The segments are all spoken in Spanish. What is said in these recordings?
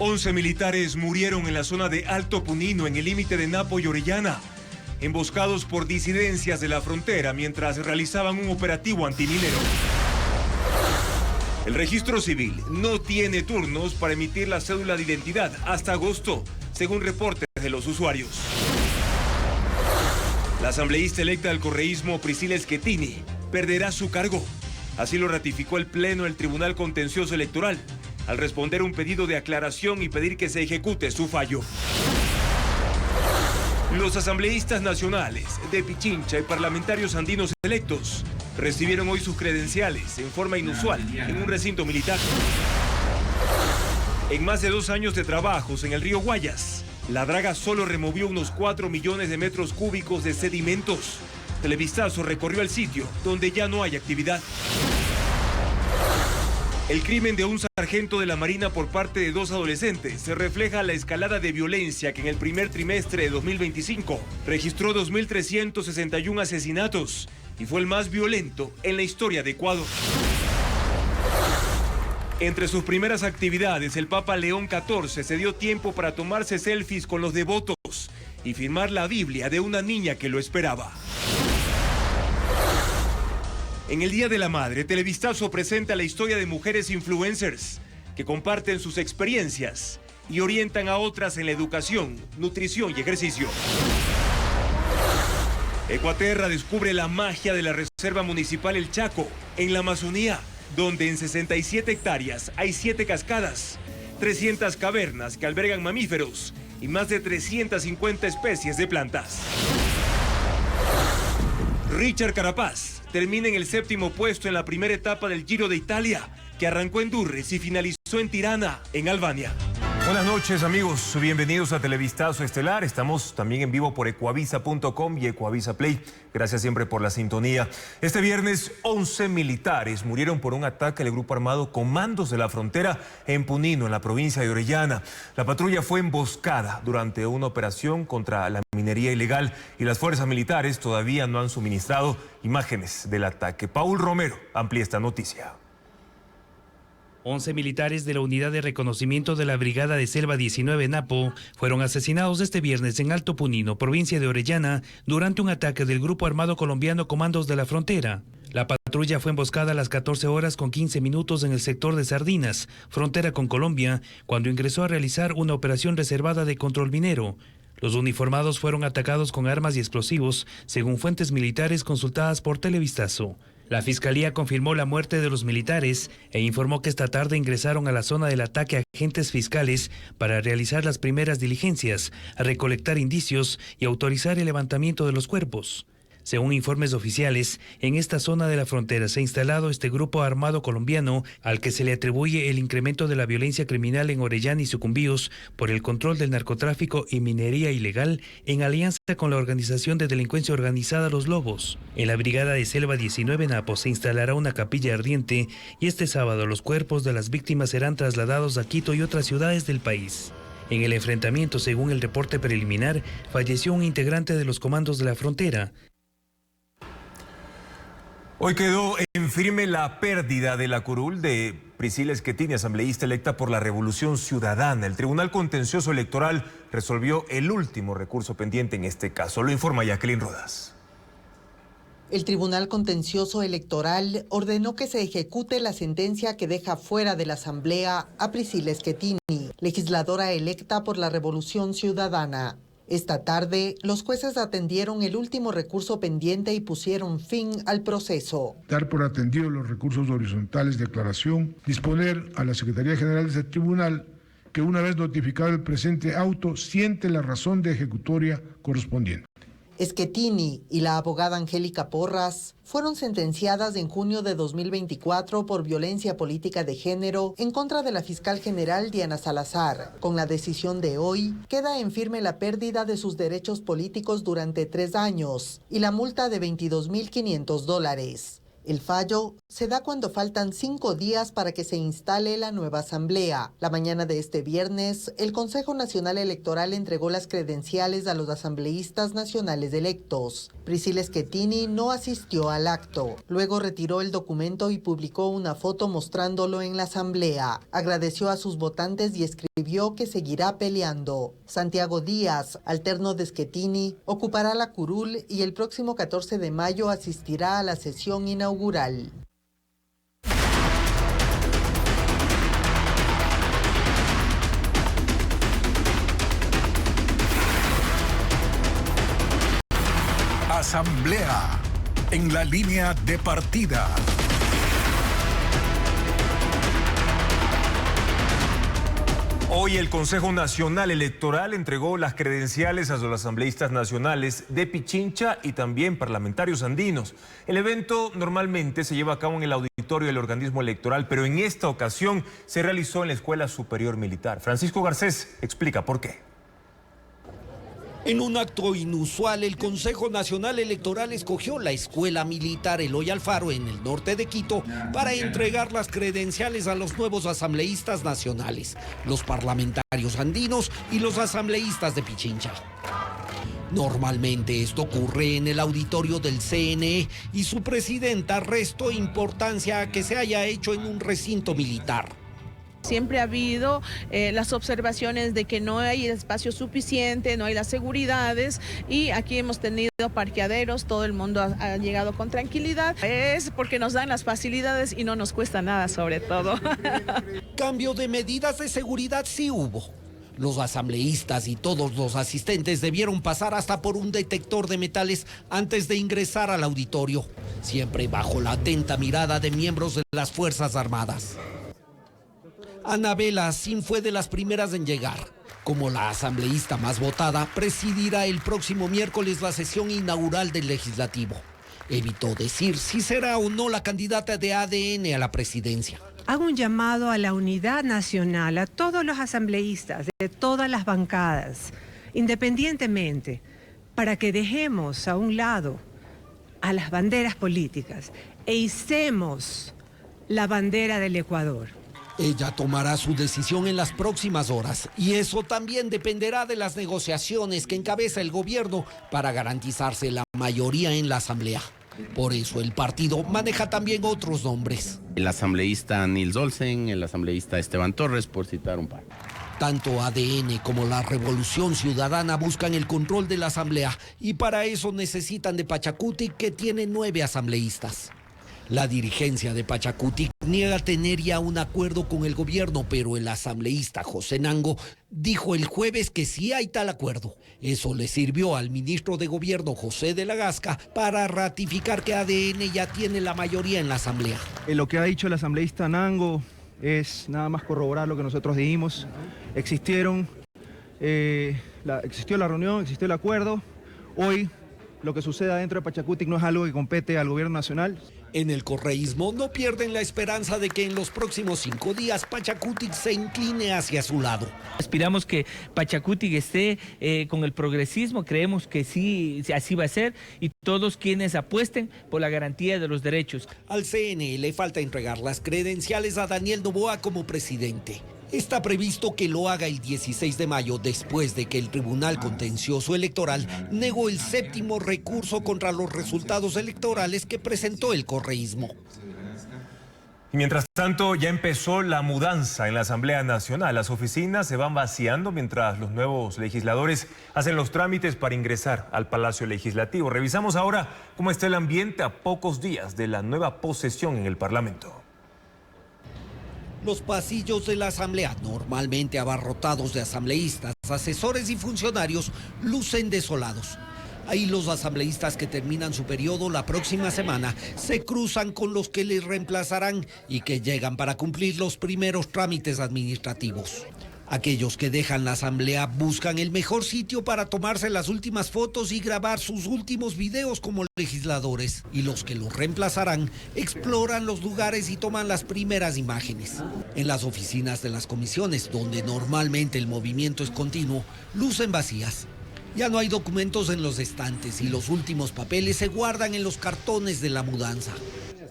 11 militares murieron en la zona de Alto Punino, en el límite de Napo y Orellana, emboscados por disidencias de la frontera mientras realizaban un operativo antiminero. El registro civil no tiene turnos para emitir la cédula de identidad hasta agosto, según reportes de los usuarios. La asambleísta electa del correísmo, Priscila Schettini, perderá su cargo. Así lo ratificó el Pleno del Tribunal Contencioso Electoral, al responder un pedido de aclaración y pedir que se ejecute su fallo. Los asambleístas nacionales de Pichincha y parlamentarios andinos electos recibieron hoy sus credenciales en forma inusual en un recinto militar. En más de 2 años de trabajos en el río Guayas, la draga solo removió unos 4 millones de metros cúbicos de sedimentos. Televistazo recorrió el sitio donde ya no hay actividad. El crimen de un sargento de la Marina por parte de 2 adolescentes se refleja la escalada de violencia que en el primer trimestre de 2025 registró 2.361 asesinatos y fue el más violento en la historia de Ecuador. Entre sus primeras actividades, el Papa León XIV se dio tiempo para tomarse selfies con los devotos y firmar la Biblia de una niña que lo esperaba. En el Día de la Madre, Televistazo presenta la historia de mujeres influencers que comparten sus experiencias y orientan a otras en la educación, nutrición y ejercicio. Ecuaterra descubre la magia de la Reserva Municipal El Chaco, en la Amazonía, donde en 67 hectáreas hay 7 cascadas, 300 cavernas que albergan mamíferos y más de 350 especies de plantas. Richard Carapaz termina en el 7º puesto en la primera etapa del Giro de Italia, que arrancó en Durrës y finalizó en Tirana, en Albania. Buenas noches, amigos. Bienvenidos a Televistazo Estelar. Estamos también en vivo por ecuavisa.com y Ecuavisa Play. Gracias siempre por la sintonía. Este viernes, 11 militares murieron por un ataque del grupo armado Comandos de la Frontera en Punino, en la provincia de Orellana. La patrulla fue emboscada durante una operación contra la minería ilegal y las fuerzas militares todavía no han suministrado imágenes del ataque. Paul Romero amplía esta noticia. 11 militares de la Unidad de Reconocimiento de la Brigada de Selva 19 Napo fueron asesinados este viernes en Alto Punino, provincia de Orellana, durante un ataque del grupo armado colombiano Comandos de la Frontera. La patrulla fue emboscada a las 14 horas con 15 minutos en el sector de Sardinas, frontera con Colombia, cuando ingresó a realizar una operación reservada de control minero. Los uniformados fueron atacados con armas y explosivos, según fuentes militares consultadas por Televistazo. La Fiscalía confirmó la muerte de los militares e informó que esta tarde ingresaron a la zona del ataque agentes fiscales para realizar las primeras diligencias, recolectar indicios y autorizar el levantamiento de los cuerpos. Según informes oficiales, en esta zona de la frontera se ha instalado este grupo armado colombiano al que se le atribuye el incremento de la violencia criminal en Orellana y Sucumbíos por el control del narcotráfico y minería ilegal en alianza con la organización de delincuencia organizada Los Lobos. En la Brigada de Selva 19 Napo se instalará una capilla ardiente y este sábado los cuerpos de las víctimas serán trasladados a Quito y otras ciudades del país. En el enfrentamiento, según el reporte preliminar, falleció un integrante de los Comandos de la Frontera. Hoy quedó en firme la pérdida de la curul de Priscila Schettini, asambleísta electa por la Revolución Ciudadana. El Tribunal Contencioso Electoral resolvió el último recurso pendiente en este caso. Lo informa Jacqueline Rodas. El Tribunal Contencioso Electoral ordenó que se ejecute la sentencia que deja fuera de la Asamblea a Priscila Schettini, legisladora electa por la Revolución Ciudadana. Esta tarde, los jueces atendieron el último recurso pendiente y pusieron fin al proceso. Dar por atendidos los recursos horizontales de aclaración, disponer a la Secretaría General de este tribunal que una vez notificado el presente auto, siente la razón de ejecutoria correspondiente. Schettini y la abogada Angélica Porras fueron sentenciadas en junio de 2024 por violencia política de género en contra de la fiscal general Diana Salazar. Con la decisión de hoy, queda en firme la pérdida de sus derechos políticos durante 3 años y la multa de $22.500. El fallo se da cuando faltan 5 días para que se instale la nueva asamblea. La mañana de este viernes, el Consejo Nacional Electoral entregó las credenciales a los asambleístas nacionales electos. Priscila Schettini no asistió al acto. Luego retiró el documento y publicó una foto mostrándolo en la asamblea. Agradeció a sus votantes y escribió que seguirá peleando. Santiago Díaz, alterno de Schettini, ocupará la curul y el próximo 14 de mayo asistirá a la sesión inaugural. Asamblea en la línea de partida. Hoy el Consejo Nacional Electoral entregó las credenciales a los asambleístas nacionales de Pichincha y también parlamentarios andinos. El evento normalmente se lleva a cabo en el auditorio del organismo electoral, pero en esta ocasión se realizó en la Escuela Superior Militar. Francisco Garcés explica por qué. En un acto inusual, el Consejo Nacional Electoral escogió la Escuela Militar Eloy Alfaro en el norte de Quito para entregar las credenciales a los nuevos asambleístas nacionales, los parlamentarios andinos y los asambleístas de Pichincha. Normalmente esto ocurre en el auditorio del CNE y su presidenta restó importancia a que se haya hecho en un recinto militar. Siempre ha habido las observaciones de que no hay espacio suficiente, no hay las seguridades y aquí hemos tenido parqueaderos, todo el mundo ha llegado con tranquilidad. Es porque nos dan las facilidades y no nos cuesta nada sobre todo. Cambio de medidas de seguridad sí hubo. Los asambleístas y todos los asistentes debieron pasar hasta por un detector de metales antes de ingresar al auditorio, siempre bajo la atenta mirada de miembros de las Fuerzas Armadas. Anabela Sin fue de las primeras en llegar. Como la asambleísta más votada, presidirá el próximo miércoles la sesión inaugural del Legislativo. Evitó decir si será o no la candidata de ADN a la presidencia. Hago un llamado a la unidad nacional, a todos los asambleístas de todas las bancadas, independientemente, para que dejemos a un lado a las banderas políticas e hicemos la bandera del Ecuador. Ella tomará su decisión en las próximas horas y eso también dependerá de las negociaciones que encabeza el gobierno para garantizarse la mayoría en la asamblea. Por eso el partido maneja también otros nombres. El asambleísta Nils Olsen, el asambleísta Esteban Torres, por citar un par. Tanto ADN como la Revolución Ciudadana buscan el control de la asamblea y para eso necesitan de Pachacuti, que tiene 9 asambleístas. La dirigencia de Pachacuti niega tener ya un acuerdo con el gobierno, pero el asambleísta José Nango dijo el jueves que sí hay tal acuerdo. Eso le sirvió al ministro de Gobierno, José de la Gasca, para ratificar que ADN ya tiene la mayoría en la asamblea. Lo que ha dicho el asambleísta Nango es nada más corroborar lo que nosotros dijimos. Existió la reunión, existió el acuerdo. Hoy lo que suceda dentro de Pachacuti no es algo que compete al gobierno nacional. En el correísmo no pierden la esperanza de que en los próximos 5 días Pachacuti se incline hacia su lado. Aspiramos que Pachacuti esté con el progresismo, creemos que sí, así va a ser, y todos quienes apuesten por la garantía de los derechos. Al CNE le falta entregar las credenciales a Daniel Noboa como presidente. Está previsto que lo haga el 16 de mayo, después de que el Tribunal Contencioso Electoral negó el 7º recurso contra los resultados electorales que presentó el correísmo. Y mientras tanto, ya empezó la mudanza en la Asamblea Nacional. Las oficinas se van vaciando mientras los nuevos legisladores hacen los trámites para ingresar al Palacio Legislativo. Revisamos ahora cómo está el ambiente a pocos días de la nueva posesión en el Parlamento. Los pasillos de la asamblea, normalmente abarrotados de asambleístas, asesores y funcionarios, lucen desolados. Ahí los asambleístas que terminan su periodo la próxima semana se cruzan con los que les reemplazarán y que llegan para cumplir los primeros trámites administrativos. Aquellos que dejan la asamblea buscan el mejor sitio para tomarse las últimas fotos y grabar sus últimos videos como legisladores. Y los que los reemplazarán exploran los lugares y toman las primeras imágenes. En las oficinas de las comisiones, donde normalmente el movimiento es continuo, lucen vacías. Ya no hay documentos en los estantes y los últimos papeles se guardan en los cartones de la mudanza.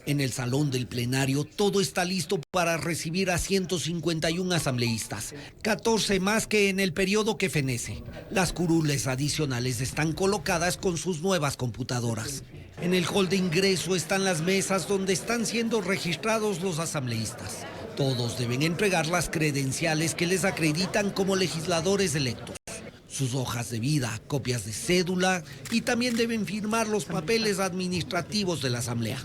En el salón del plenario todo está listo para recibir a 151 asambleístas, 14 más que en el periodo que fenece. Las curules adicionales están colocadas con sus nuevas computadoras. En el hall de ingreso están las mesas donde están siendo registrados los asambleístas. Todos deben entregar las credenciales que les acreditan como legisladores electos. Sus hojas de vida, copias de cédula y también deben firmar los papeles administrativos de la asamblea.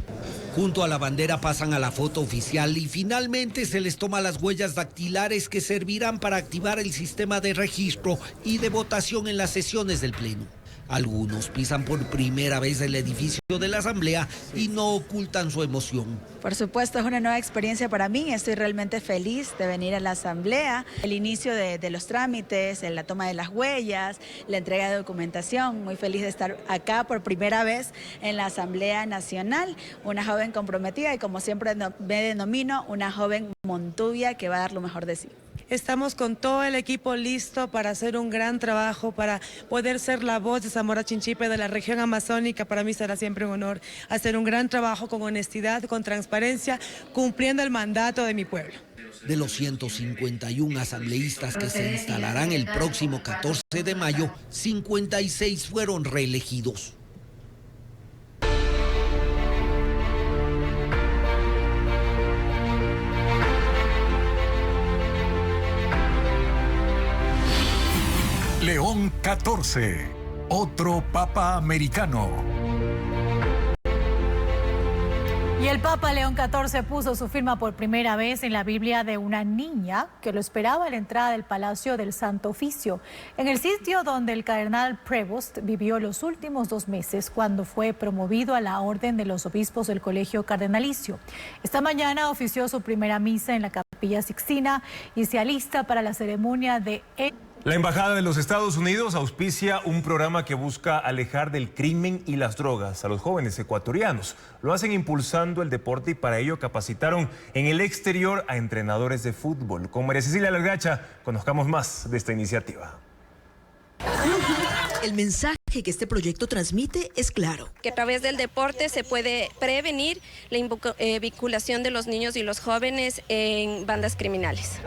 Junto a la bandera pasan a la foto oficial y finalmente se les toma las huellas dactilares que servirán para activar el sistema de registro y de votación en las sesiones del Pleno. Algunos pisan por primera vez el edificio de la Asamblea y no ocultan su emoción. Por supuesto, es una nueva experiencia para mí. Estoy realmente feliz de venir a la Asamblea. El inicio de los trámites, la toma de las huellas, la entrega de documentación. Muy feliz de estar acá por primera vez en la Asamblea Nacional. Una joven comprometida y, como siempre me denomino, una joven montuvia que va a dar lo mejor de sí. Estamos con todo el equipo listo para hacer un gran trabajo, para poder ser la voz de Zamora Chinchipe, de la región amazónica. Para mí será siempre un honor hacer un gran trabajo con honestidad, con transparencia, cumpliendo el mandato de mi pueblo. De los 151 asambleístas que se instalarán el próximo 14 de mayo, 56 fueron reelegidos. León 14, otro Papa americano. Y el Papa León XIV puso su firma por primera vez en la Biblia de una niña que lo esperaba a la entrada del Palacio del Santo Oficio, en el sitio donde el cardenal Prevost vivió los últimos 2 meses cuando fue promovido a la Orden de los Obispos del Colegio Cardenalicio. Esta mañana ofició su primera misa en la Capilla Sixtina y se alista para la ceremonia de... La Embajada de los Estados Unidos auspicia un programa que busca alejar del crimen y las drogas a los jóvenes ecuatorianos. Lo hacen impulsando el deporte y para ello capacitaron en el exterior a entrenadores de fútbol. Con María Cecilia Largacha conozcamos más de esta iniciativa. El mensaje que este proyecto transmite es claro. Que a través del deporte se puede prevenir la vinculación de los niños y los jóvenes en bandas criminales.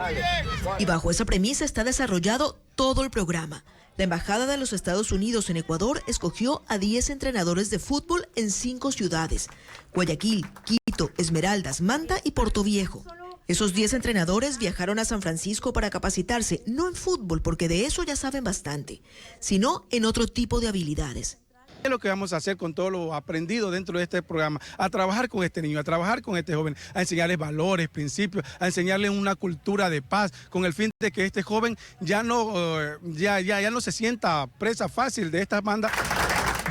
Y bajo esa premisa está desarrollado todo el programa. La Embajada de los Estados Unidos en Ecuador escogió a 10 entrenadores de fútbol en 5 ciudades: Guayaquil, Quito, Esmeraldas, Manta y Portoviejo. Esos 10 entrenadores viajaron a San Francisco para capacitarse, no en fútbol, porque de eso ya saben bastante, sino en otro tipo de habilidades. ¿Qué es lo que vamos a hacer con todo lo aprendido dentro de este programa? A trabajar con este niño, a trabajar con este joven, a enseñarles valores, principios, a enseñarles una cultura de paz, con el fin de que este joven ya no se sienta presa fácil de estas bandas.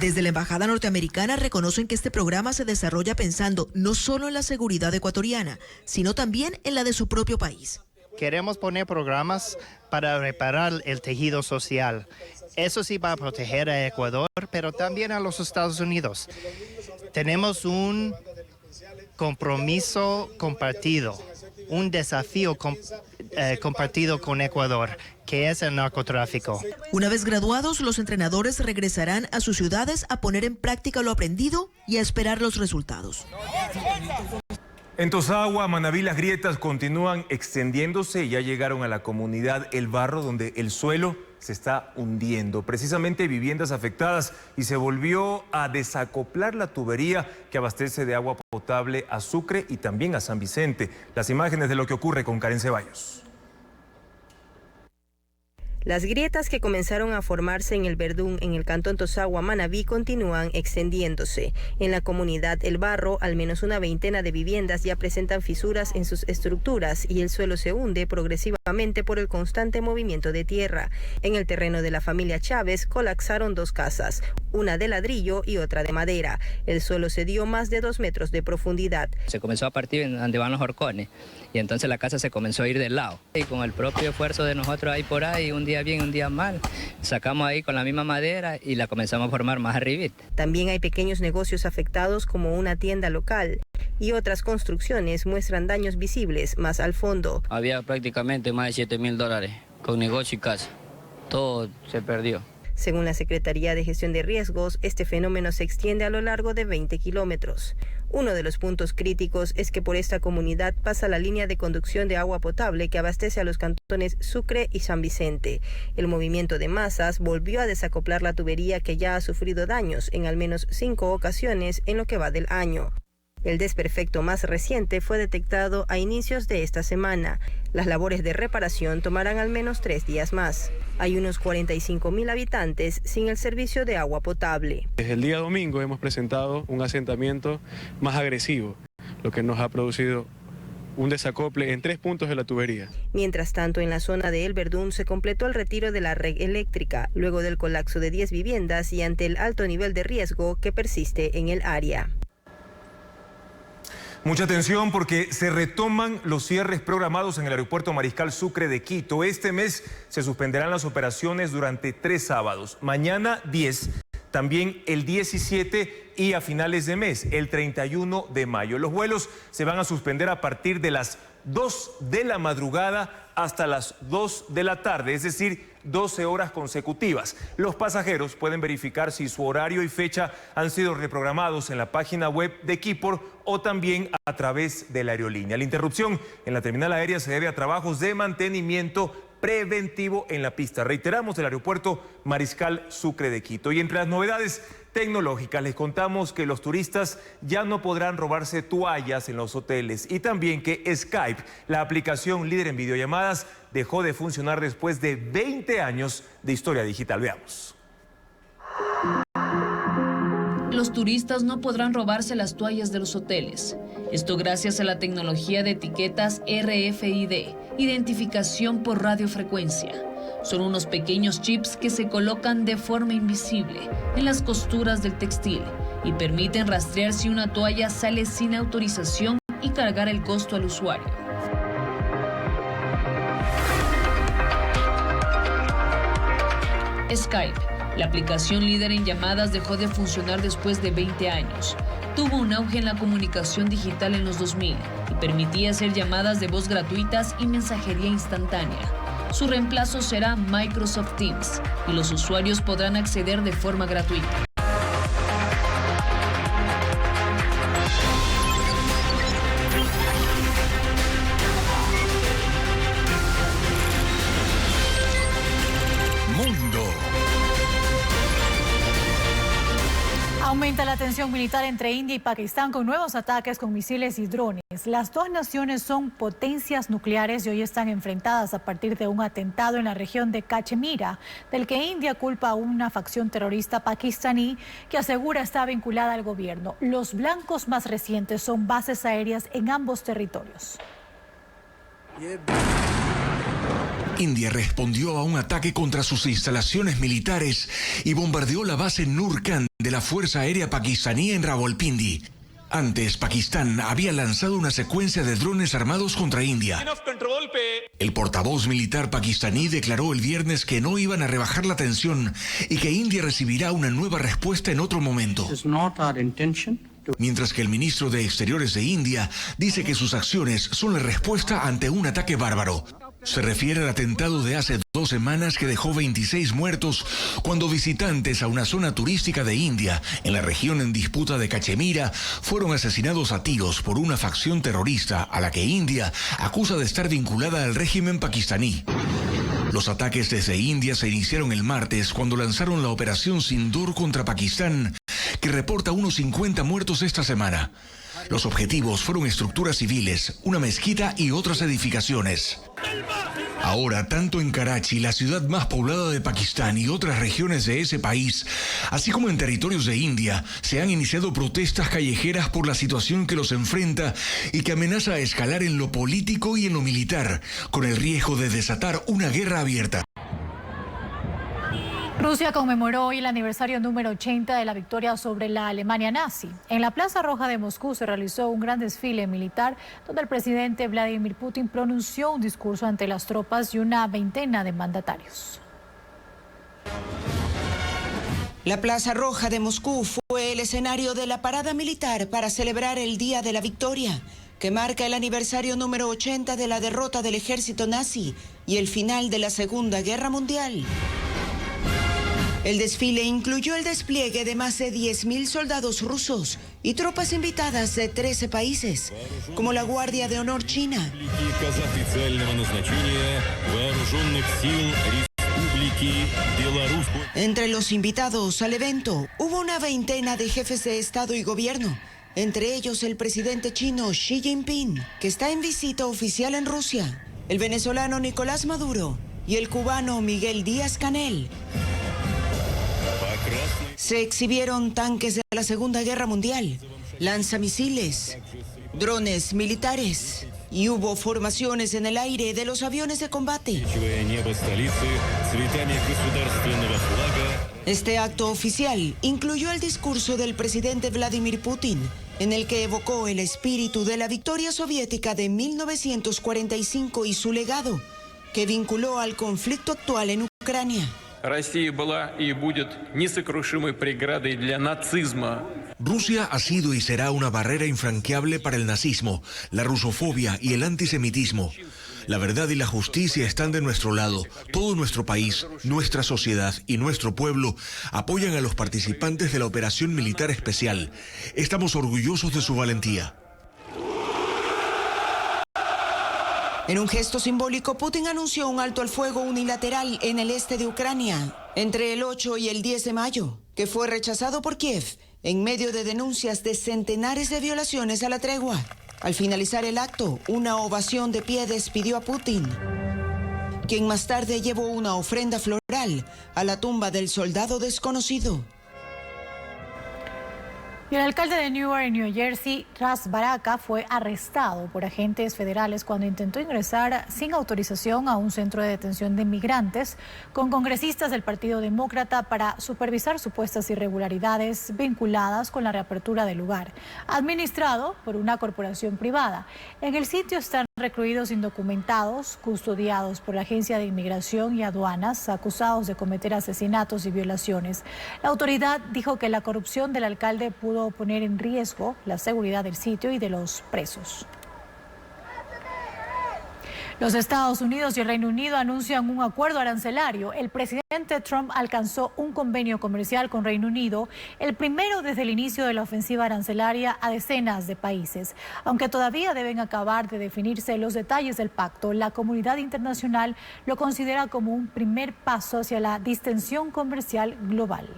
Desde la Embajada norteamericana reconocen que este programa se desarrolla pensando no solo en la seguridad ecuatoriana, sino también en la de su propio país. Queremos poner programas para reparar el tejido social. Eso sí va a proteger a Ecuador, pero también a los Estados Unidos. Tenemos un compromiso compartido, un desafío compartido con Ecuador, que es el narcotráfico. Una vez graduados, los entrenadores regresarán a sus ciudades a poner en práctica lo aprendido y a esperar los resultados. En Tosagua, Manabí, las grietas continúan extendiéndose y ya llegaron a la comunidad El Barro, donde el suelo se está hundiendo. Precisamente viviendas afectadas y se volvió a desacoplar la tubería que abastece de agua potable a Sucre y también a San Vicente. Las imágenes de lo que ocurre con Karen Ceballos. Las grietas que comenzaron a formarse en el Verdún, en el cantón Tosagua, Manabí, continúan extendiéndose. En la comunidad El Barro, al menos una veintena de viviendas ya presentan fisuras en sus estructuras y el suelo se hunde progresivamente por el constante movimiento de tierra. En el terreno de la familia Chávez colapsaron 2 casas, una de ladrillo y otra de madera. El suelo se dio más de 2 metros de profundidad. Se comenzó a partir en donde van los horcones y entonces la casa se comenzó a ir del lado. Y con el propio esfuerzo de nosotros ahí por ahí, un día bien, un día mal, sacamos ahí con la misma madera y la comenzamos a formar más arribita. También hay pequeños negocios afectados como una tienda local y otras construcciones muestran daños visibles más al fondo. Había prácticamente más de $7,000 con negocio y casa. Todo se perdió. Según la Secretaría de Gestión de Riesgos, este fenómeno se extiende a lo largo de 20 kilómetros. Uno de los puntos críticos es que por esta comunidad pasa la línea de conducción de agua potable que abastece a los cantones Sucre y San Vicente. El movimiento de masas volvió a desacoplar la tubería que ya ha sufrido daños en al menos 5 ocasiones en lo que va del año. El desperfecto más reciente fue detectado a inicios de esta semana. Las labores de reparación tomarán al menos 3 días más. Hay unos 45.000 habitantes sin el servicio de agua potable. Desde el día domingo hemos presentado un asentamiento más agresivo, lo que nos ha producido un desacople en 3 puntos de la tubería. Mientras tanto, en la zona de El Verdún se completó el retiro de la red eléctrica, luego del colapso de 10 viviendas y ante el alto nivel de riesgo que persiste en el área. Mucha atención porque se retoman los cierres programados en el aeropuerto Mariscal Sucre de Quito. Este mes se suspenderán las operaciones durante 3 sábados. Mañana 10, también el 17 y a finales de mes, el 31 de mayo. Los vuelos se van a suspender a partir de las 2 de la madrugada hasta las 2 de la tarde, es decir, 12 horas consecutivas. Los pasajeros pueden verificar si su horario y fecha han sido reprogramados en la página web de Quipor o también a través de la aerolínea. La interrupción en la terminal aérea se debe a trabajos de mantenimiento preventivo en la pista. Reiteramos, el aeropuerto Mariscal Sucre de Quito. Y entre las novedades tecnológicas les contamos que los turistas ya no podrán robarse toallas en los hoteles y también que Skype, la aplicación líder en videollamadas, dejó de funcionar después de 20 años de historia digital. Veamos. Los turistas no podrán robarse las toallas de los hoteles. Esto gracias a la tecnología de etiquetas RFID, identificación por radiofrecuencia. Son unos pequeños chips que se colocan de forma invisible en las costuras del textil y permiten rastrear si una toalla sale sin autorización y cargar el costo al usuario. Skype, la aplicación líder en llamadas, dejó de funcionar después de 20 años. Tuvo un auge en la comunicación digital en los 2000 y permitía hacer llamadas de voz gratuitas y mensajería instantánea. Su reemplazo será Microsoft Teams y los usuarios podrán acceder de forma gratuita. Aumenta la tensión militar entre India y Pakistán con nuevos ataques con misiles y drones. Las dos naciones son potencias nucleares y hoy están enfrentadas a partir de un atentado en la región de Cachemira, del que India culpa a una facción terrorista pakistaní que asegura está vinculada al gobierno. Los blancos más recientes son bases aéreas en ambos territorios. India respondió a un ataque contra sus instalaciones militares y bombardeó la base Nur-Khan de la Fuerza Aérea Pakistaní en Rawalpindi. Antes, Pakistán había lanzado una secuencia de drones armados contra India. El portavoz militar pakistaní declaró el viernes que no iban a rebajar la tensión y que India recibirá una nueva respuesta en otro momento. Mientras que el ministro de Exteriores de India dice que sus acciones son la respuesta ante un ataque bárbaro. Se refiere al atentado de hace 2 semanas que dejó 26 muertos cuando visitantes a una zona turística de India, en la región en disputa de Cachemira, fueron asesinados a tiros por una facción terrorista a la que India acusa de estar vinculada al régimen pakistaní. Los ataques desde India se iniciaron el martes cuando lanzaron la operación Sindoor contra Pakistán, que reporta unos 50 muertos esta semana. Los objetivos fueron estructuras civiles, una mezquita y otras edificaciones. Ahora, tanto en Karachi, la ciudad más poblada de Pakistán, y otras regiones de ese país, así como en territorios de India, se han iniciado protestas callejeras por la situación que los enfrenta y que amenaza a escalar en lo político y en lo militar, con el riesgo de desatar una guerra abierta. Rusia conmemoró hoy el aniversario número 80 de la victoria sobre la Alemania nazi. En la Plaza Roja de Moscú se realizó un gran desfile militar donde el presidente Vladimir Putin pronunció un discurso ante las tropas y una veintena de mandatarios. La Plaza Roja de Moscú fue el escenario de la parada militar para celebrar el Día de la Victoria, que marca el aniversario número 80 de la derrota del ejército nazi y el final de la Segunda Guerra Mundial. El desfile incluyó el despliegue de más de 10.000 soldados rusos y tropas invitadas de 13 países, como la Guardia de Honor China. Entre los invitados al evento hubo una veintena de jefes de Estado y Gobierno, entre ellos el presidente chino Xi Jinping, que está en visita oficial en Rusia, el venezolano Nicolás Maduro y el cubano Miguel Díaz-Canel. Se exhibieron tanques de la Segunda Guerra Mundial, lanzamisiles, drones militares y hubo formaciones en el aire de los aviones de combate. Este acto oficial incluyó el discurso del presidente Vladimir Putin, en el que evocó el espíritu de la victoria soviética de 1945 y su legado, que vinculó al conflicto actual en Ucrania. Rusia ha sido y será una barrera infranqueable para el nazismo, la rusofobia y el antisemitismo. La verdad y la justicia están de nuestro lado. Todo nuestro país, nuestra sociedad y nuestro pueblo apoyan a los participantes de la operación militar especial. Estamos orgullosos de su valentía. En un gesto simbólico, Putin anunció un alto al fuego unilateral en el este de Ucrania entre el 8 y el 10 de mayo, que fue rechazado por Kiev en medio de denuncias de centenares de violaciones a la tregua. Al finalizar el acto, una ovación de pie despidió a Putin, quien más tarde llevó una ofrenda floral a la tumba del soldado desconocido. Y el alcalde de Newark, en New Jersey, Ras Baraka, fue arrestado por agentes federales cuando intentó ingresar sin autorización a un centro de detención de migrantes con congresistas del Partido Demócrata para supervisar supuestas irregularidades vinculadas con la reapertura del lugar, administrado por una corporación privada. En el sitio están recluidos indocumentados, custodiados por la Agencia de Inmigración y Aduanas, acusados de cometer asesinatos y violaciones. La autoridad dijo que la corrupción del alcalde pudo poner en riesgo la seguridad del sitio y de los presos. Los Estados Unidos y el Reino Unido anuncian un acuerdo arancelario. El presidente Trump alcanzó un convenio comercial con Reino Unido, el primero desde el inicio de la ofensiva arancelaria a decenas de países. Aunque todavía deben acabar de definirse los detalles del pacto, la comunidad internacional lo considera como un primer paso hacia la distensión comercial global.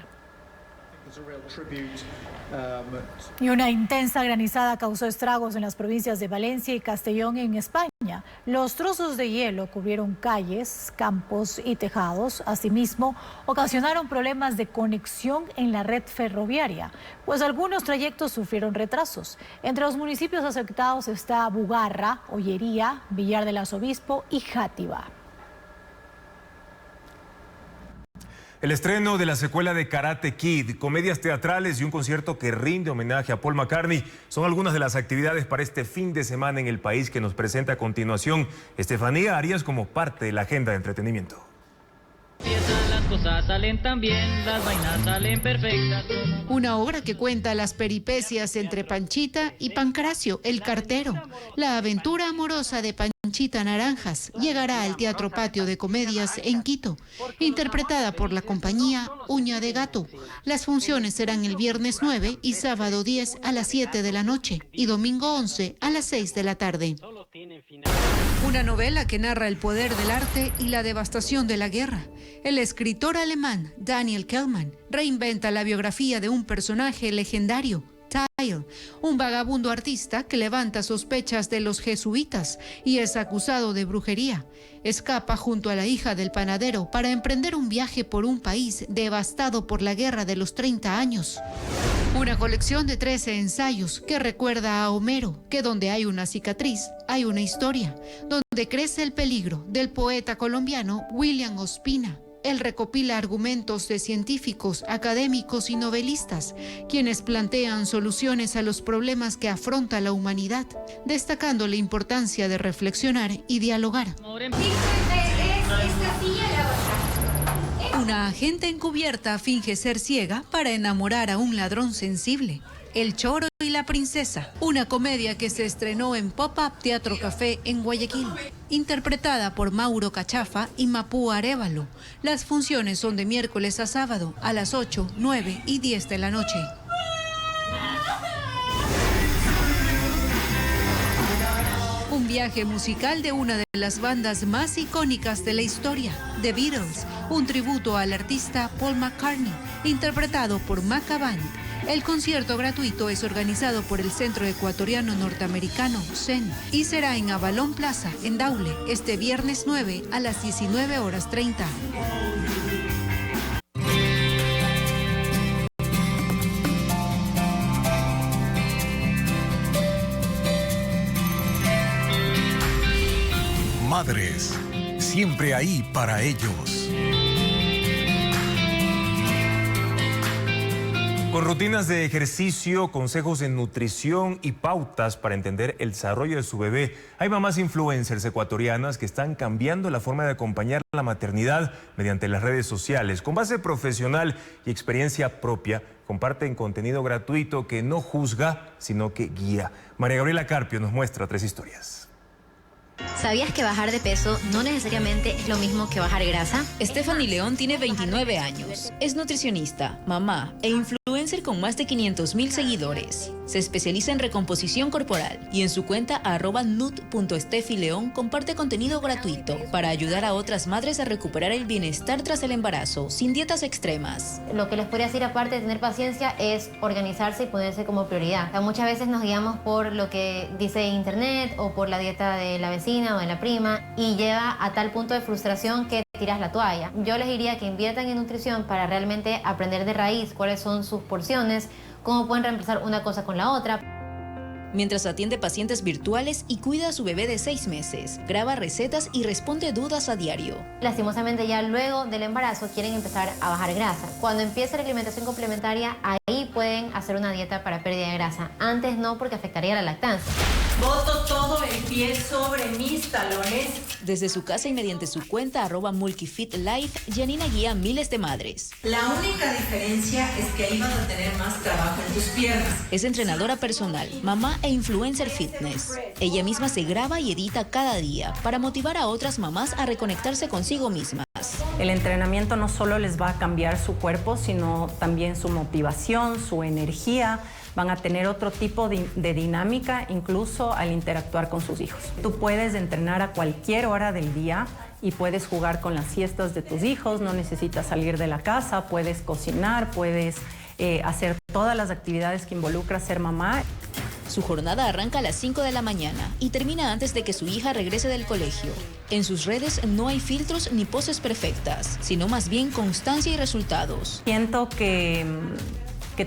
Y una intensa granizada causó estragos en las provincias de Valencia y Castellón en España. Los trozos de hielo cubrieron calles, campos y tejados. Asimismo, ocasionaron problemas de conexión en la red ferroviaria, pues algunos trayectos sufrieron retrasos. Entre los municipios afectados está Bugarra, Ollería, Villar del Arzobispo y Játiva. El estreno de la secuela de Karate Kid, comedias teatrales y un concierto que rinde homenaje a Paul McCartney son algunas de las actividades para este fin de semana en el país que nos presenta a continuación Estefanía Arias como parte de la agenda de entretenimiento. Las cosas salen tan bien, las vainas salen perfectas. Una obra que cuenta las peripecias entre Panchita y Pancracio, el cartero. La aventura amorosa de Panchita Naranjas llegará al Teatro Patio de Comedias en Quito, interpretada por la compañía Uña de Gato. Las funciones serán el viernes 9 y sábado 10 a las 7 de la noche y domingo 11 a las 6 de la tarde. Una novela que narra el poder del arte y la devastación de la guerra. El escritor alemán Daniel Kellman reinventa la biografía de un personaje legendario, Tyle, un vagabundo artista que levanta sospechas de los jesuitas y es acusado de brujería. Escapa junto a la hija del panadero para emprender un viaje por un país devastado por la guerra de los 30 años. Una colección de 13 ensayos que recuerda a Homero, que donde hay una cicatriz, hay una historia, donde crece el peligro, del poeta colombiano William Ospina. Él recopila argumentos de científicos, académicos y novelistas, quienes plantean soluciones a los problemas que afronta la humanidad, destacando la importancia de reflexionar y dialogar. Una agente encubierta finge ser ciega para enamorar a un ladrón sensible. El choro y la princesa, una comedia que se estrenó en Pop-Up Teatro Café en Guayaquil, interpretada por Mauro Cachafa y Mapú Arévalo. Las funciones son de miércoles a sábado a las 8, 9 y 10 de la noche. Un viaje musical de una de las bandas más icónicas de la historia, The Beatles, un tributo al artista Paul McCartney, interpretado por Maca Band. El concierto gratuito es organizado por el Centro Ecuatoriano Norteamericano, CEN, y será en Avalon Plaza, en Daule, este viernes 9 a las 19:30. Madres, siempre ahí para ellos. Con rutinas de ejercicio, consejos en nutrición y pautas para entender el desarrollo de su bebé, hay mamás influencers ecuatorianas que están cambiando la forma de acompañar la maternidad mediante las redes sociales. Con base profesional y experiencia propia, comparten contenido gratuito que no juzga, sino que guía. María Gabriela Carpio nos muestra 3 historias. ¿Sabías que bajar de peso no necesariamente es lo mismo que bajar grasa? Stephanie León tiene 29 años. Es nutricionista, mamá e influencer con más de 500,000 seguidores. Se especializa en recomposición corporal y en su cuenta @nut.stefileón comparte contenido gratuito para ayudar a otras madres a recuperar el bienestar tras el embarazo, sin dietas extremas. Lo que les podría decir, aparte de tener paciencia, es organizarse y ponerse como prioridad. O sea, muchas veces nos guiamos por lo que dice internet o por la dieta de la vecina o de la prima y lleva a tal punto de frustración que tiras la toalla. Yo les diría que inviertan en nutrición para realmente aprender de raíz cuáles son sus porciones, cómo pueden reemplazar una cosa con la otra. Mientras atiende pacientes virtuales y cuida a su bebé de 6 meses, graba recetas y responde dudas a diario. Lastimosamente ya luego del embarazo quieren empezar a bajar grasa. Cuando empieza la alimentación complementaria, ahí pueden hacer una dieta para pérdida de grasa. Antes no, porque afectaría la lactancia. Boto todo el pie sobre mis talones. Desde su casa y mediante su cuenta @multifitlife, Janina guía a miles de madres. La única diferencia es que ahí vas a tener más trabajo en tus piernas. Es entrenadora personal, mamá e influencer fitness. Ella misma se graba y edita cada día para motivar a otras mamás a reconectarse consigo mismas. El entrenamiento no solo les va a cambiar su cuerpo, sino también su motivación, su energía. Van a tener otro tipo de dinámica, incluso al interactuar con sus hijos. Tú puedes entrenar a cualquier hora del día y puedes jugar con las siestas de tus hijos, no necesitas salir de la casa, puedes cocinar, puedes hacer todas las actividades que involucra ser mamá. Su jornada arranca a las 5 de la mañana y termina antes de que su hija regrese del colegio. En sus redes no hay filtros ni poses perfectas, sino más bien constancia y resultados. Siento que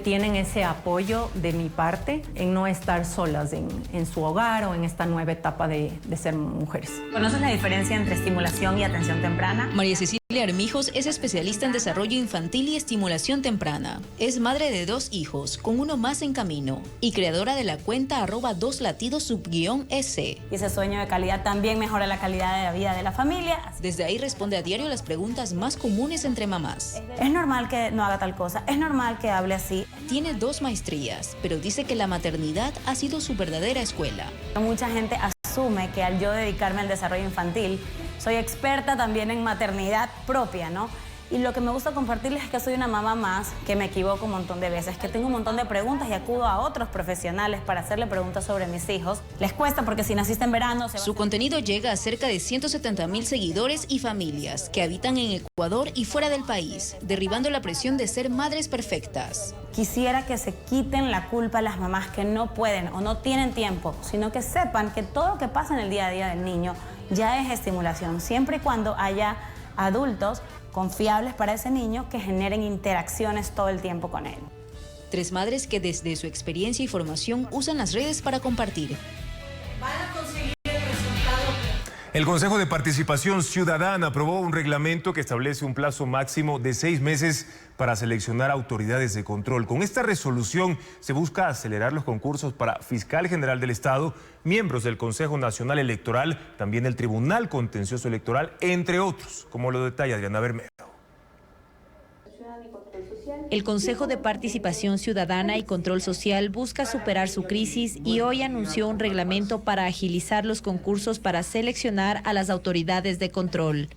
tienen ese apoyo de mi parte en no estar solas en su hogar o en esta nueva etapa de ser mujeres. ¿Conoces la diferencia entre estimulación y atención temprana? María Cecilia Armijos es especialista en desarrollo infantil y estimulación temprana. Es madre de 2 hijos, con uno más en camino, y creadora de la cuenta @2latidos_s. Y ese sueño de calidad también mejora la calidad de la vida de la familia. Desde ahí responde a diario las preguntas más comunes entre mamás. Es normal que no haga tal cosa, es normal que hable así. Tiene 2 maestrías, pero dice que la maternidad ha sido su verdadera escuela. Mucha gente asume que al yo dedicarme al desarrollo infantil, soy experta también en maternidad propia, ¿no? Y lo que me gusta compartirles es que soy una mamá más, que me equivoco un montón de veces, que tengo un montón de preguntas y acudo a otros profesionales para hacerle preguntas sobre mis hijos. Les cuesta porque si naciste en verano... Su contenido llega a cerca de 170,000 seguidores y familias que habitan en Ecuador y fuera del país, derribando la presión de ser madres perfectas. Quisiera que se quiten la culpa a las mamás que no pueden o no tienen tiempo, sino que sepan que todo lo que pasa en el día a día del niño ya es estimulación, siempre y cuando haya adultos confiables para ese niño que generen interacciones todo el tiempo con él. 3 madres que desde su experiencia y formación usan las redes para compartir. Van a conseguir el resultado. El Consejo de Participación Ciudadana aprobó un reglamento que establece un plazo máximo de 6 meses para seleccionar autoridades de control. Con esta resolución se busca acelerar los concursos para Fiscal General del Estado, miembros del Consejo Nacional Electoral, también el Tribunal Contencioso Electoral, entre otros, como lo detalla Adriana Bermejo. El Consejo de Participación Ciudadana y Control Social busca superar su crisis y hoy anunció un reglamento para agilizar los concursos para seleccionar a las autoridades de control.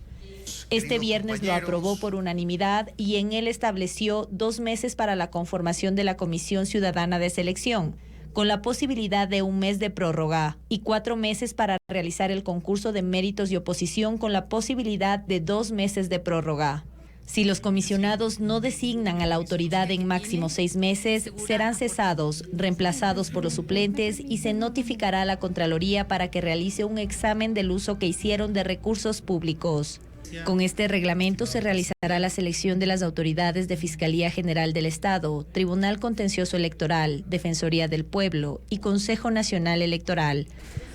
Este viernes lo aprobó por unanimidad y en él estableció 2 meses para la conformación de la Comisión Ciudadana de Selección, con la posibilidad de 1 mes de prórroga, y 4 meses para realizar el concurso de méritos y oposición con la posibilidad de 2 meses de prórroga. Si los comisionados no designan a la autoridad en máximo 6 meses, serán cesados, reemplazados por los suplentes y se notificará a la Contraloría para que realice un examen del uso que hicieron de recursos públicos. Con este reglamento se realizará la selección de las autoridades de Fiscalía General del Estado, Tribunal Contencioso Electoral, Defensoría del Pueblo y Consejo Nacional Electoral.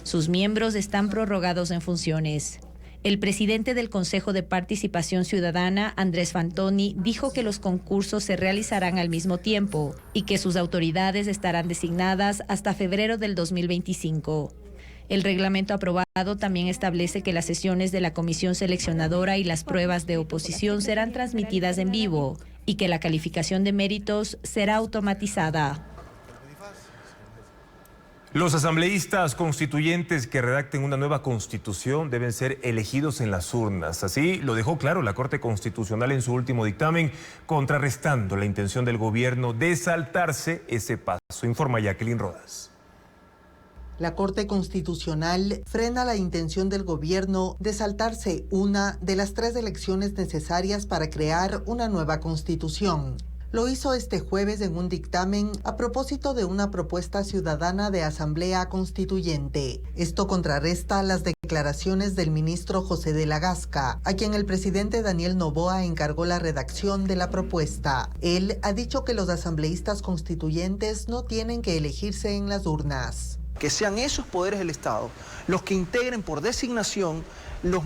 Sus miembros están prorrogados en funciones. El presidente del Consejo de Participación Ciudadana, Andrés Fantoni, dijo que los concursos se realizarán al mismo tiempo y que sus autoridades estarán designadas hasta febrero del 2025. El reglamento aprobado también establece que las sesiones de la comisión seleccionadora y las pruebas de oposición serán transmitidas en vivo y que la calificación de méritos será automatizada. Los asambleístas constituyentes que redacten una nueva constitución deben ser elegidos en las urnas. Así lo dejó claro la Corte Constitucional en su último dictamen, contrarrestando la intención del gobierno de saltarse ese paso. Informa Jacqueline Rodas. La Corte Constitucional frena la intención del gobierno de saltarse una de las 3 elecciones necesarias para crear una nueva constitución. Lo hizo este jueves en un dictamen a propósito de una propuesta ciudadana de Asamblea Constituyente. Esto contrarresta las declaraciones del ministro José de la Gasca, a quien el presidente Daniel Noboa encargó la redacción de la propuesta. Él ha dicho que los asambleístas constituyentes no tienen que elegirse en las urnas. Que sean esos poderes del Estado los que integren por designación los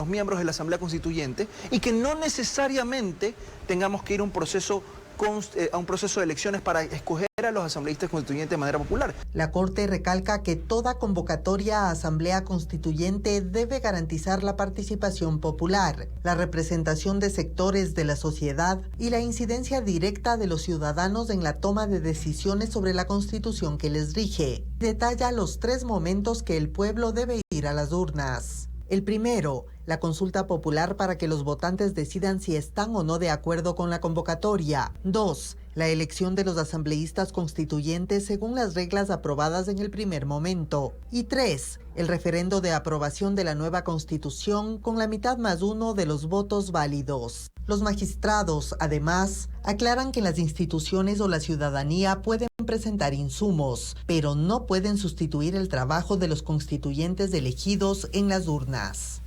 miembros de la Asamblea Constituyente y que no necesariamente tengamos que ir a un proceso de elecciones para escoger a los asambleístas constituyentes de manera popular. La Corte recalca que toda convocatoria a Asamblea Constituyente debe garantizar la participación popular, la representación de sectores de la sociedad y la incidencia directa de los ciudadanos en la toma de decisiones sobre la Constitución que les rige. Detalla los 3 momentos que el pueblo debe ir a las urnas. El primero, la consulta popular para que los votantes decidan si están o no de acuerdo con la convocatoria. 2, la elección de los asambleístas constituyentes según las reglas aprobadas en el primer momento. Y 3, el referendo de aprobación de la nueva constitución con la mitad más 1 de los votos válidos. Los magistrados, además, aclaran que las instituciones o la ciudadanía pueden presentar insumos, pero no pueden sustituir el trabajo de los constituyentes elegidos en las urnas.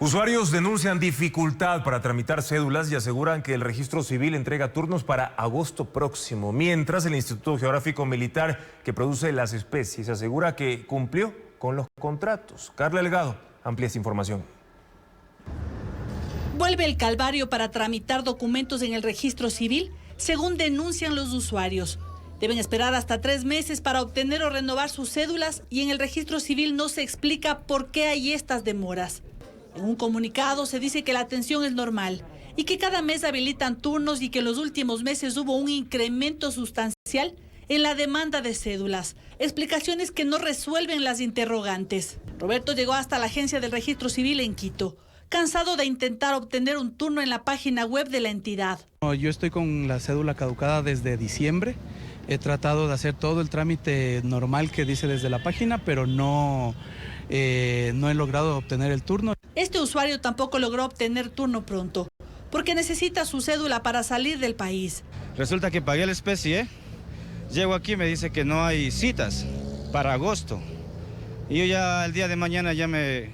Usuarios denuncian dificultad para tramitar cédulas y aseguran que el registro civil entrega turnos para agosto próximo, mientras el Instituto Geográfico Militar, que produce las especies, asegura que cumplió con los contratos. Carla Delgado amplía esta información. Vuelve el calvario para tramitar documentos en el registro civil, según denuncian los usuarios. Deben esperar hasta 3 meses para obtener o renovar sus cédulas y en el registro civil no se explica por qué hay estas demoras. En un comunicado se dice que la atención es normal y que cada mes habilitan turnos y que en los últimos meses hubo un incremento sustancial en la demanda de cédulas. Explicaciones que no resuelven las interrogantes. Roberto llegó hasta la agencia del registro civil en Quito, cansado de intentar obtener un turno en la página web de la entidad. Yo estoy con la cédula caducada desde diciembre. He tratado de hacer todo el trámite normal que dice desde la página, pero no he logrado obtener el turno. Este usuario tampoco logró obtener turno pronto, porque necesita su cédula para salir del país. Resulta que pagué la especie, llego aquí y me dice que no hay citas para agosto. Y yo ya el día de mañana ya me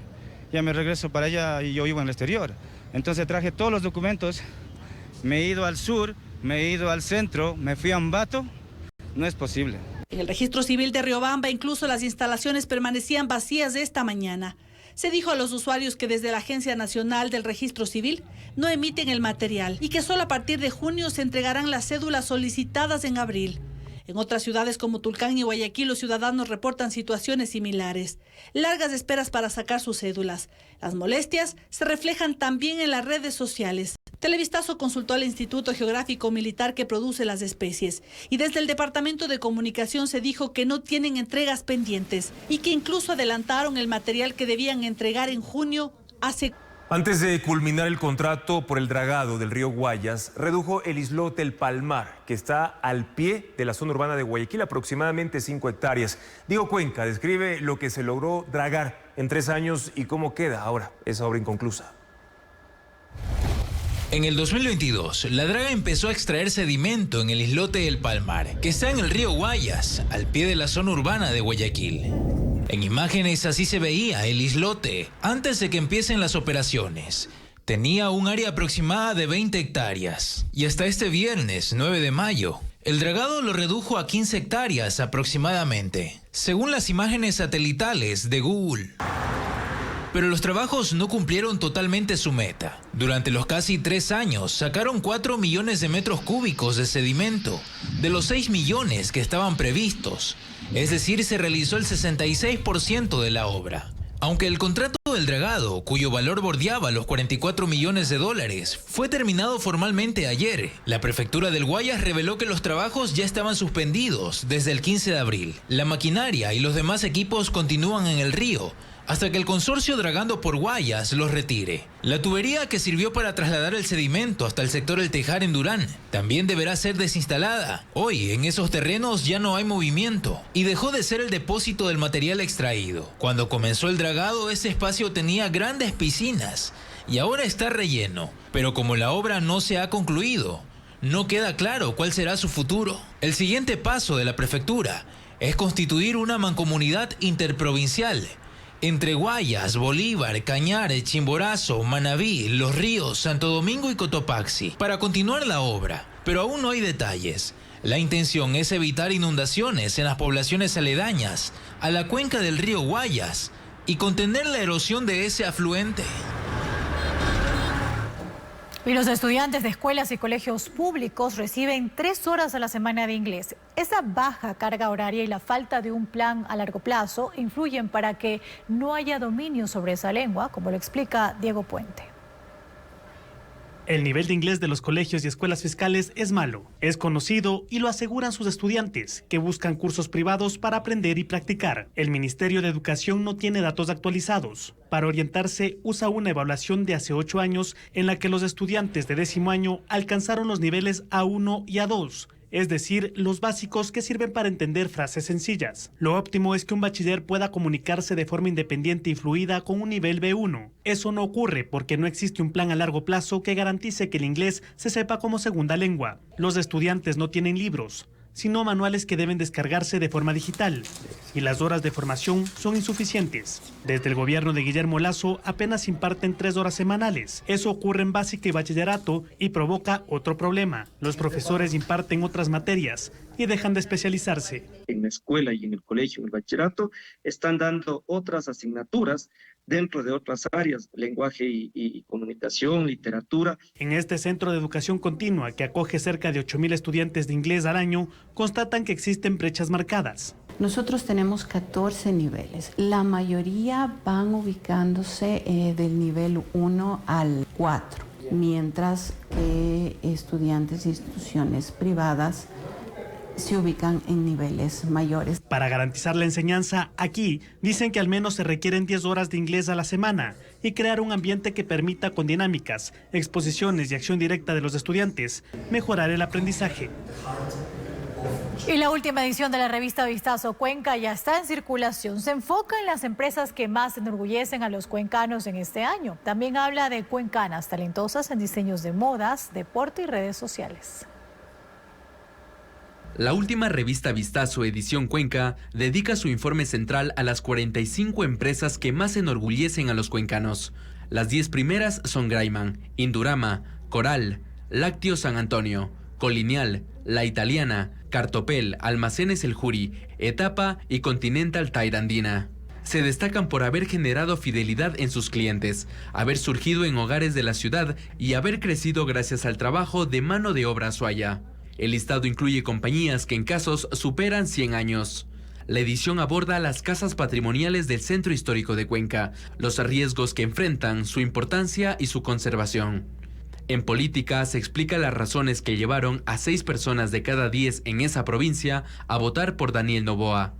regreso para allá y yo vivo en el exterior. Entonces traje todos los documentos, me he ido al sur, me he ido al centro, me fui a Ambato, no es posible. En el registro civil de Riobamba incluso las instalaciones permanecían vacías esta mañana. Se dijo a los usuarios que desde la Agencia Nacional del Registro Civil no emiten el material y que solo a partir de junio se entregarán las cédulas solicitadas en abril. En otras ciudades como Tulcán y Guayaquil los ciudadanos reportan situaciones similares. Largas esperas para sacar sus cédulas. Las molestias se reflejan también en las redes sociales. Televistazo consultó al Instituto Geográfico Militar que produce las especies y desde el Departamento de Comunicación se dijo que no tienen entregas pendientes y que incluso adelantaron el material que debían entregar en junio hace... Antes de culminar el contrato por el dragado del río Guayas, redujo el islote El Palmar, que está al pie de la zona urbana de Guayaquil, aproximadamente 5 hectáreas. Diego Cuenca describe lo que se logró dragar en 3 años y cómo queda ahora esa obra inconclusa. En el 2022, la draga empezó a extraer sedimento en el islote El Palmar, que está en el río Guayas, al pie de la zona urbana de Guayaquil. En imágenes así se veía el islote antes de que empiecen las operaciones. Tenía un área aproximada de 20 hectáreas y hasta este viernes, 9 de mayo, el dragado lo redujo a 15 hectáreas aproximadamente, según las imágenes satelitales de Google. Pero los trabajos no cumplieron totalmente su meta. Durante los casi 3 años sacaron 4 millones de metros cúbicos de sedimento, de los 6 millones que estaban previstos. Es decir, se realizó el 66% de la obra. Aunque el contrato del dragado, cuyo valor bordeaba los 44 millones de dólares, fue terminado formalmente ayer, la prefectura del Guayas reveló que los trabajos ya estaban suspendidos desde el 15 de abril. La maquinaria y los demás equipos continúan en el río, hasta que el consorcio Dragando por Guayas los retire. La tubería que sirvió para trasladar el sedimento hasta el sector El Tejar en Durán también deberá ser desinstalada. Hoy en esos terrenos ya no hay movimiento y dejó de ser el depósito del material extraído. Cuando comenzó el dragado, ese espacio tenía grandes piscinas y ahora está relleno, pero como la obra no se ha concluido, no queda claro cuál será su futuro. El siguiente paso de la prefectura es constituir una mancomunidad interprovincial entre Guayas, Bolívar, Cañar, Chimborazo, Manabí, Los Ríos, Santo Domingo y Cotopaxi para continuar la obra, pero aún no hay detalles. La intención es evitar inundaciones en las poblaciones aledañas a la cuenca del río Guayas y contener la erosión de ese afluente. Y los estudiantes de escuelas y colegios públicos reciben 3 horas a la semana de inglés. Esa baja carga horaria y la falta de un plan a largo plazo influyen para que no haya dominio sobre esa lengua, como lo explica Diego Puente. El nivel de inglés de los colegios y escuelas fiscales es malo. Es conocido y lo aseguran sus estudiantes, que buscan cursos privados para aprender y practicar. El Ministerio de Educación no tiene datos actualizados. Para orientarse, usa una evaluación de hace 8 años en la que los estudiantes de 10º año alcanzaron los niveles A1 y A2. Es decir, los básicos que sirven para entender frases sencillas. Lo óptimo es que un bachiller pueda comunicarse de forma independiente y fluida con un nivel B1. Eso no ocurre porque no existe un plan a largo plazo que garantice que el inglés se sepa como segunda lengua. Los estudiantes no tienen libros, sino manuales que deben descargarse de forma digital. Y las horas de formación son insuficientes. Desde el gobierno de Guillermo Lasso apenas imparten 3 horas semanales. Eso ocurre en básica y bachillerato y provoca otro problema. Los profesores imparten otras materias y dejan de especializarse. En la escuela y en el colegio, en el bachillerato, están dando otras asignaturas dentro de otras áreas, lenguaje y comunicación, literatura. En este centro de educación continua, que acoge cerca de 8,000 estudiantes de inglés al año, constatan que existen brechas marcadas. Nosotros tenemos 14 niveles. La mayoría van ubicándose del nivel 1 al 4, mientras que estudiantes de instituciones privadas se ubican en niveles mayores. Para garantizar la enseñanza, aquí dicen que al menos se requieren 10 horas de inglés a la semana y crear un ambiente que permita con dinámicas, exposiciones y acción directa de los estudiantes mejorar el aprendizaje. Y la última edición de la revista Vistazo Cuenca ya está en circulación. Se enfoca en las empresas que más enorgullecen a los cuencanos en este año. También habla de cuencanas talentosas en diseños de modas, deporte y redes sociales. La última revista Vistazo edición Cuenca dedica su informe central a las 45 empresas que más enorgullecen a los cuencanos. Las 10 primeras son Graiman, Indurama, Coral, Lácteos San Antonio, Colinial, La Italiana, Cartopel, Almacenes El Juri, Etapa y Continental Tire Andina. Se destacan por haber generado fidelidad en sus clientes, haber surgido en hogares de la ciudad y haber crecido gracias al trabajo de mano de obra Suaya. El listado incluye compañías que en casos superan 100 años. La edición aborda las casas patrimoniales del Centro Histórico de Cuenca, los riesgos que enfrentan, su importancia y su conservación. En política se explica las razones que llevaron a 6 personas de cada 10 en esa provincia a votar por Daniel Noboa.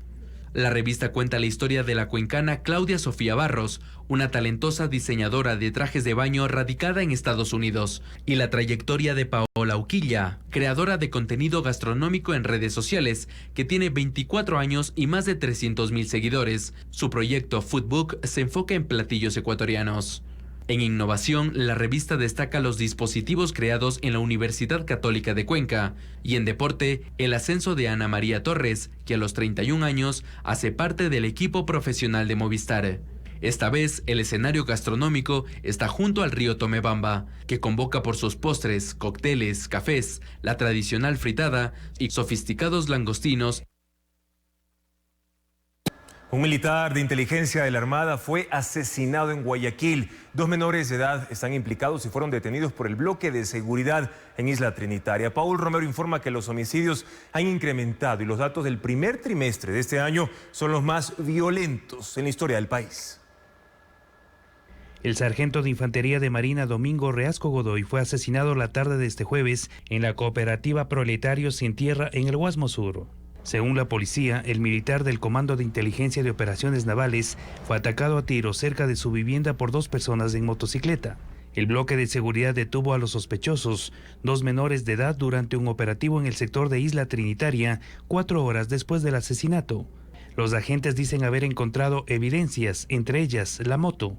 La revista cuenta la historia de la cuencana Claudia Sofía Barros, una talentosa diseñadora de trajes de baño radicada en Estados Unidos, y la trayectoria de Paola Uquilla, creadora de contenido gastronómico en redes sociales, que tiene 24 años y más de 300,000 seguidores. Su proyecto Foodbook se enfoca en platillos ecuatorianos. En innovación, la revista destaca los dispositivos creados en la Universidad Católica de Cuenca, y en deporte, el ascenso de Ana María Torres, que a los 31 años hace parte del equipo profesional de Movistar. Esta vez, el escenario gastronómico está junto al río Tomebamba, que convoca por sus postres, cócteles, cafés, la tradicional fritada y sofisticados langostinos. Un militar de inteligencia de la Armada fue asesinado en Guayaquil. 2 menores de edad están implicados y fueron detenidos por el bloque de seguridad en Isla Trinitaria. Paul Romero informa que los homicidios han incrementado y los datos del primer trimestre de este año son los más violentos en la historia del país. El sargento de Infantería de Marina Domingo Reasco Godoy fue asesinado la tarde de este jueves en la cooperativa Proletarios Sin Tierra en el Guasmo Sur. Según la policía, el militar del Comando de Inteligencia de Operaciones Navales fue atacado a tiros cerca de su vivienda por 2 personas en motocicleta. El bloque de seguridad detuvo a los sospechosos, 2 menores de edad, durante un operativo en el sector de Isla Trinitaria, 4 horas después del asesinato. Los agentes dicen haber encontrado evidencias, entre ellas la moto.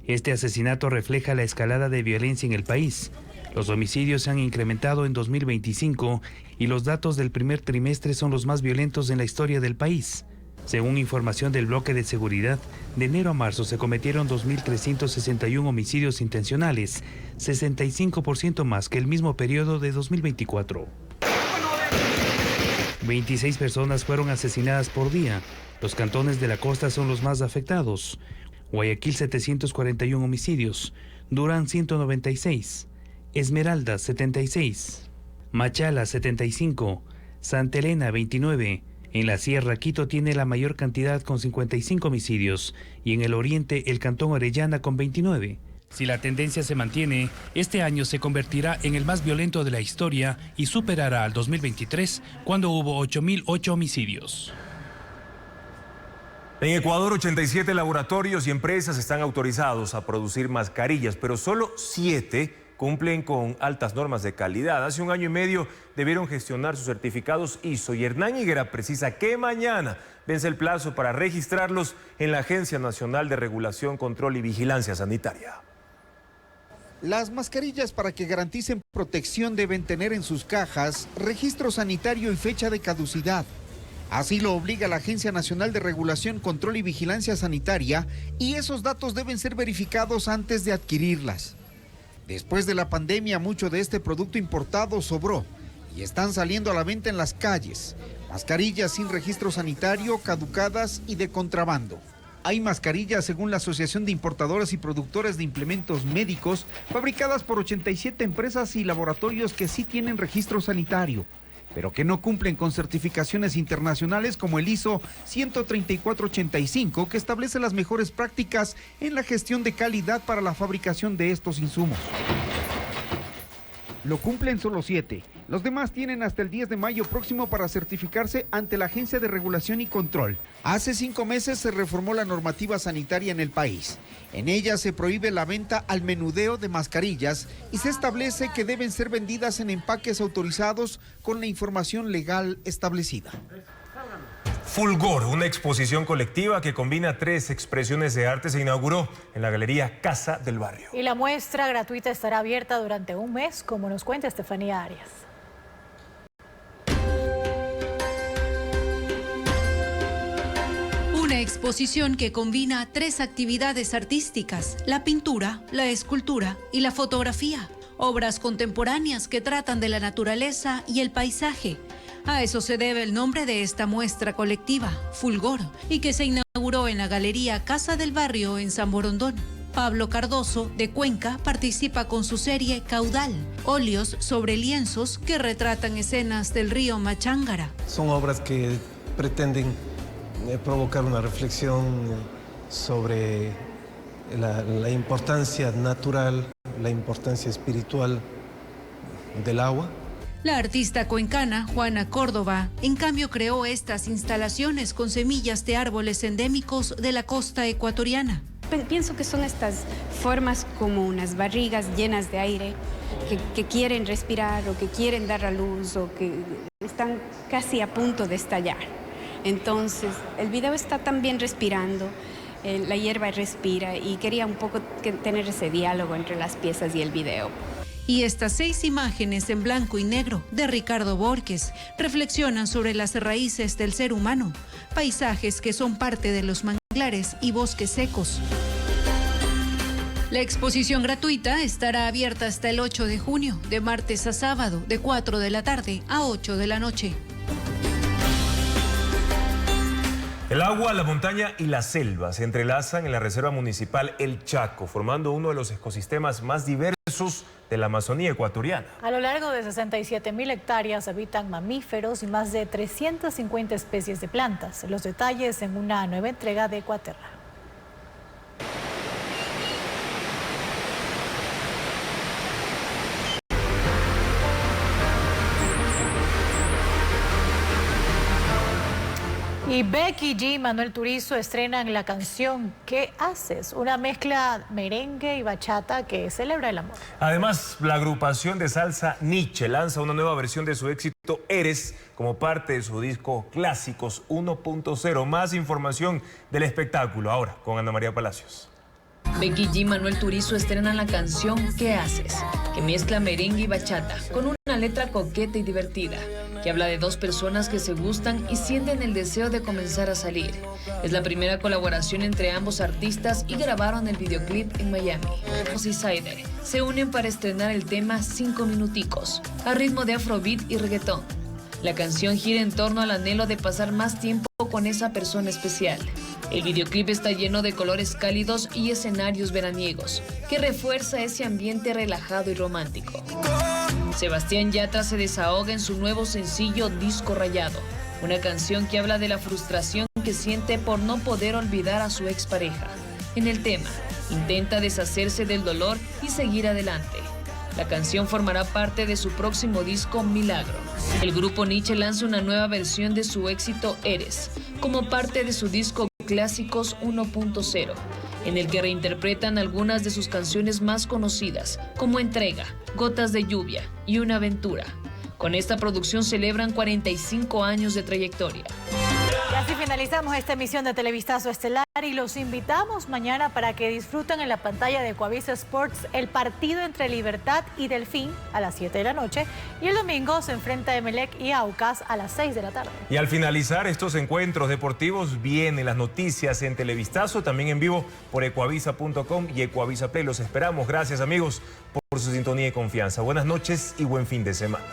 Este asesinato refleja la escalada de violencia en el país. Los homicidios se han incrementado en 2025 y los datos del primer trimestre son los más violentos en la historia del país. Según información del bloque de seguridad, de enero a marzo se cometieron 2.361 homicidios intencionales, 65% más que el mismo periodo de 2024. 26 personas fueron asesinadas por día. Los cantones de la costa son los más afectados. Guayaquil 741 homicidios, Durán 196, Esmeralda 76, Machala 75, Santa Elena 29. En la Sierra, Quito tiene la mayor cantidad con 55 homicidios y en el oriente el cantón Orellana con 29. Si la tendencia se mantiene, este año se convertirá en el más violento de la historia y superará al 2023, cuando hubo 8.008 homicidios. En Ecuador, 87 laboratorios y empresas están autorizados a producir mascarillas, pero solo 7 cumplen con altas normas de calidad. Hace 1 año y medio debieron gestionar sus certificados ISO y Hernán Higuera precisa que mañana vence el plazo para registrarlos en la Agencia Nacional de Regulación, Control y Vigilancia Sanitaria. Las mascarillas, para que garanticen protección, deben tener en sus cajas registro sanitario y fecha de caducidad. Así lo obliga la Agencia Nacional de Regulación, Control y Vigilancia Sanitaria, y esos datos deben ser verificados antes de adquirirlas. Después de la pandemia, mucho de este producto importado sobró y están saliendo a la venta en las calles. Mascarillas sin registro sanitario, caducadas y de contrabando. Hay mascarillas, según la Asociación de Importadores y Productores de Implementos Médicos, fabricadas por 87 empresas y laboratorios que sí tienen registro sanitario, pero que no cumplen con certificaciones internacionales como el ISO 13485, que establece las mejores prácticas en la gestión de calidad para la fabricación de estos insumos. Lo cumplen solo 7. Los demás tienen hasta el 10 de mayo próximo para certificarse ante la Agencia de Regulación y Control. Hace 5 meses se reformó la normativa sanitaria en el país. En ella se prohíbe la venta al menudeo de mascarillas y se establece que deben ser vendidas en empaques autorizados con la información legal establecida. Fulgor, una exposición colectiva que combina 3 expresiones de arte, se inauguró en la Galería Casa del Barrio. Y la muestra gratuita estará abierta durante 1 mes, como nos cuenta Estefanía Arias. Una exposición que combina 3 actividades artísticas: la pintura, la escultura y la fotografía. Obras contemporáneas que tratan de la naturaleza y el paisaje. A eso se debe el nombre de esta muestra colectiva, Fulgor, y que se inauguró en la Galería Casa del Barrio en San Borondón. Pablo Cardoso, de Cuenca, participa con su serie Caudal, óleos sobre lienzos que retratan escenas del río Machángara. Son obras que pretenden provocar una reflexión sobre la importancia natural la importancia espiritual del agua. La artista cuencana Juana Córdoba, en cambio, creó estas instalaciones con semillas de árboles endémicos de la costa ecuatoriana. Pienso que son estas formas como unas barrigas llenas de aire que quieren respirar o que quieren dar a luz o que están casi a punto de estallar. Entonces, el video está también respirando, la hierba respira y quería un poco tener ese diálogo entre las piezas y el video. Y estas 6 imágenes en blanco y negro de Ricardo Borges reflexionan sobre las raíces del ser humano, paisajes que son parte de los manglares y bosques secos. La exposición gratuita estará abierta hasta el 8 de junio, de martes a sábado, de 4 de la tarde a 8 de la noche. El agua, la montaña y la selva se entrelazan en la Reserva Municipal El Chaco, formando uno de los ecosistemas más diversos de la Amazonía ecuatoriana. A lo largo de 67.000 hectáreas habitan mamíferos y más de 350 especies de plantas. Los detalles en una nueva entrega de Ecuaterra. Y Becky G y Manuel Turizo estrenan la canción ¿Qué haces? Una mezcla merengue y bachata que celebra el amor. Además, la agrupación de salsa Nietzsche lanza una nueva versión de su éxito Eres como parte de su disco Clásicos 1.0. Más información del espectáculo ahora con Ana María Palacios. Becky G y Manuel Turizo estrenan la canción ¿Qué haces?, que mezcla merengue y bachata con una letra coqueta y divertida, que habla de dos personas que se gustan y sienten el deseo de comenzar a salir. Es la primera colaboración entre ambos artistas y grabaron el videoclip en Miami. Los Insider se unen para estrenar el tema 5 minuticos, a ritmo de afrobeat y reggaetón. La canción gira en torno al anhelo de pasar más tiempo con esa persona especial. El videoclip está lleno de colores cálidos y escenarios veraniegos, que refuerza ese ambiente relajado y romántico. Sebastián Yatra se desahoga en su nuevo sencillo Disco Rayado, una canción que habla de la frustración que siente por no poder olvidar a su expareja. En el tema, intenta deshacerse del dolor y seguir adelante. La canción formará parte de su próximo disco Milagro. El grupo Nietzsche lanza una nueva versión de su éxito Eres, como parte de su disco Clásicos 1.0, en el que reinterpretan algunas de sus canciones más conocidas, como Entrega, Gotas de Lluvia y Una Aventura. Con esta producción celebran 45 años de trayectoria. Y así finalizamos esta emisión de Televistazo Estelar y los invitamos mañana para que disfruten en la pantalla de Ecuavisa Sports el partido entre Libertad y Delfín a las 7 de la noche y el domingo se enfrenta Emelec y Aucas a las 6 de la tarde. Y al finalizar estos encuentros deportivos vienen las noticias en Televistazo, también en vivo por ecuavisa.com y Ecuavisa Play. Los esperamos. Gracias amigos por su sintonía y confianza. Buenas noches y buen fin de semana.